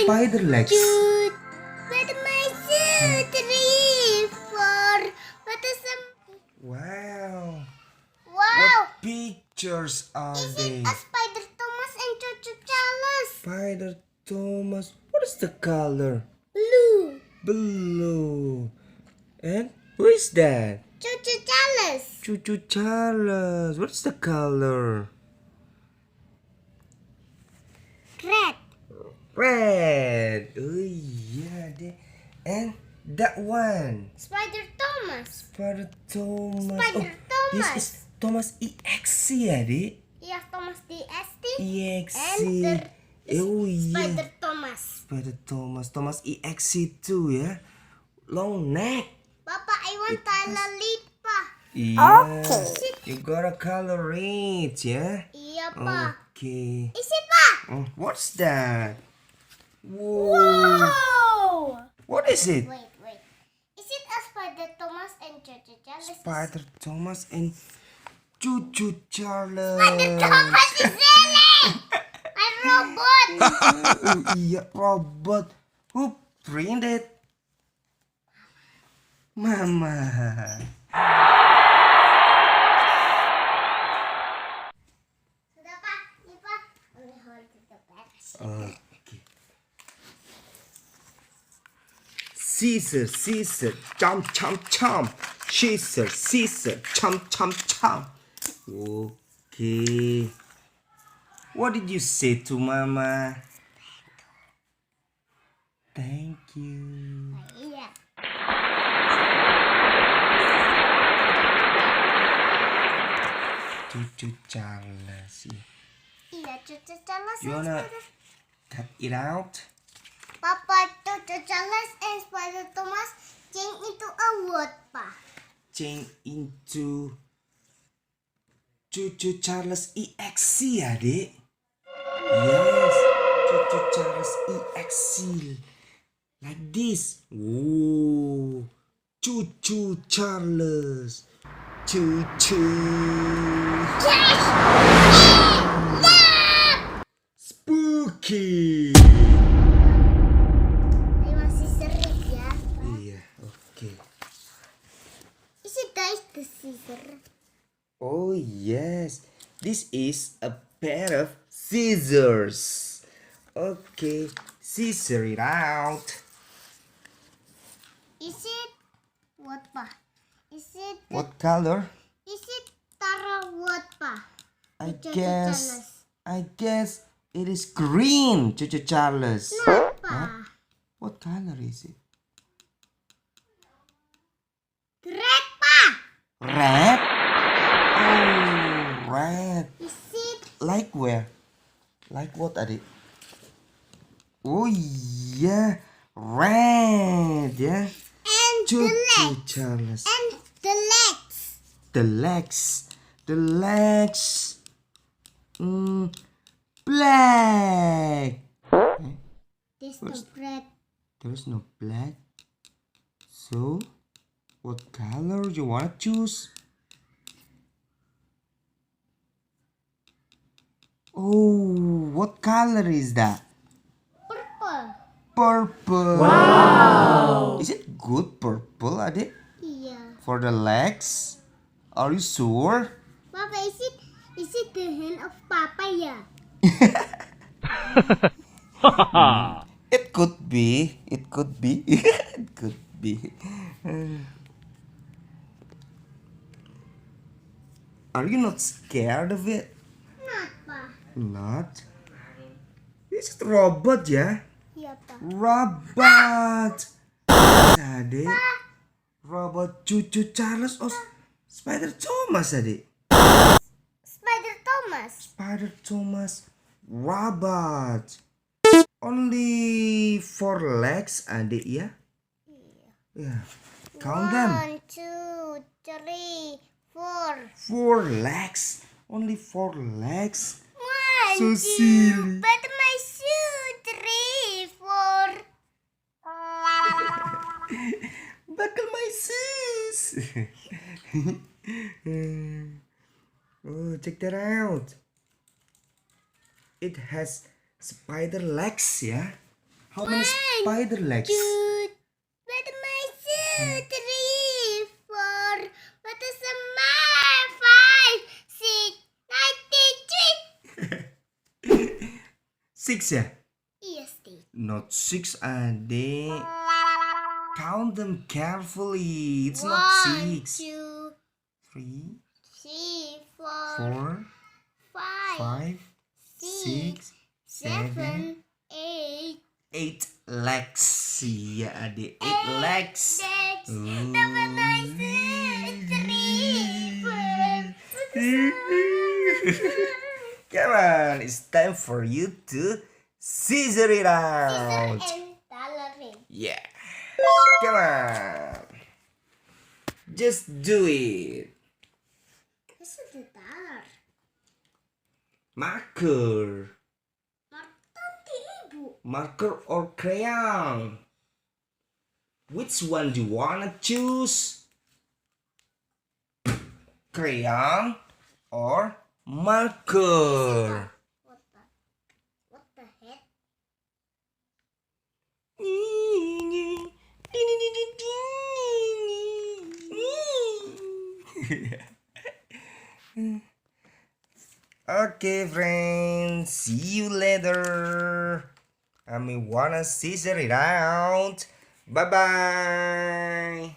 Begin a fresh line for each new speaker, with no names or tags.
spider legs.
Two. But my shoe. Three, four. What is some?
Wow.
Wow.
What pictures are
Is
they?
it a Spider Thomas and Cucu Charles?
Spider Thomas. What is the color?
Blue.
Blue. And who is that?
Cucu Charles.
Cucu Charles. What's the color?
Red.
Red. Oh yeah. And that one.
Spider Thomas.
Spider Thomas.
Spider
This
Thomas.
is Thomas EXE ya, Dik?
Iya, Thomas DST.
EXE.
And
Oh iya.
Spider Thomas.
Spider Thomas. Thomas EXE tuh ya. Long neck.
Papa, I want color lead, pa.
Iya. You gotta color it ya.
Iya, pa.
Okay.
Is it, pa?
What's that? Whoa.
Wow.
What is it?
Wait. Is it a Spider Thomas and Cucu Charles?
Spider Thomas and Cucu Charles.
Spider Thomas is silly. I'm robot.
Oh iya, robot. Who printed? Mama.
Sudah, pa. Ini, pa. Only hold the back.
Okay. Scissor, jump, jump. Scissor, jump, jump. Okay. What did you say to Mama? Thank you.
Iya.
Cucu Charles.
Iya, Cucu Charles
You
and
wanna
Spider.
cut it out?
Papa, Cucu Charles and Spider Thomas change into a what, pa?
Change into Cucu Charles EXE ya, Dek? Yes, Cucu Charles EXE. Like this. Oh, Cucu Charles. Cucu. Spooky.
Ini masih serik ya.
Iya, oke.
Is it guys the scissor?
Oh yes, this is a pair of scissors. Okay, scissor it out.
Is it what, pa? Is it
What color?
Is it Tara what, pa?
I
Cucu
guess it is green, Cucu Charles.
No, pa.
What color is it?
Red, pa.
Red? Oh, red.
Is it
Like where? Like what, Adik? Oh yeah, red ya.
and the
Cucu
legs
Charles.
and the legs.
The legs. Black.
There's no red.
There is no black. So, what color you wanna choose? Oh, what color is that?
Purple.
Purple. Wow. Is it good purple, Adik?
Iya.
For the legs? Are you sure?
Papa, is it the hand of Papa ya?
It could be. It could be. It could be. Are you not scared of it?
Not, pa.
Not. This is robot ya.
Iya, pa.
Robot. Adik. Robot Cucu Charles or Spider Thomas, Adik?
Spider Thomas.
Spider Thomas. Robot. Only 4 legs, Adik ya? Yeah. Count them.
1, 2, 3, 4.
4 legs. Only 4 legs.
1,
So
2,
silly.
but my shoe. 3, 4.
Buckle my shoes. Oh, check that out. It has spider legs ya. How many spider legs?
Two. What am I two? Three, four. What is a man? 5, 6, 93.
6 ya?
Yes, Steve.
Not 6, adik. Count them carefully. It's not
1,
6.
2,
3,
3, 4,
4,
5,
5, 6, 7,
8.
8 legs. Iya adik, 8 legs.
Next.
Ooh.
Number 9, 3.
Come on, it's time for you to scissor it out.
And coloring.
Yeah. Come on. Just do it.
This is the color.
Marker.
Tante ibu.
Marker or crayon? Which one do you wanna choose? Crayon or marker?
What the heck?
Okay, friends. See you later. I may wanna scissor it out. Bye bye.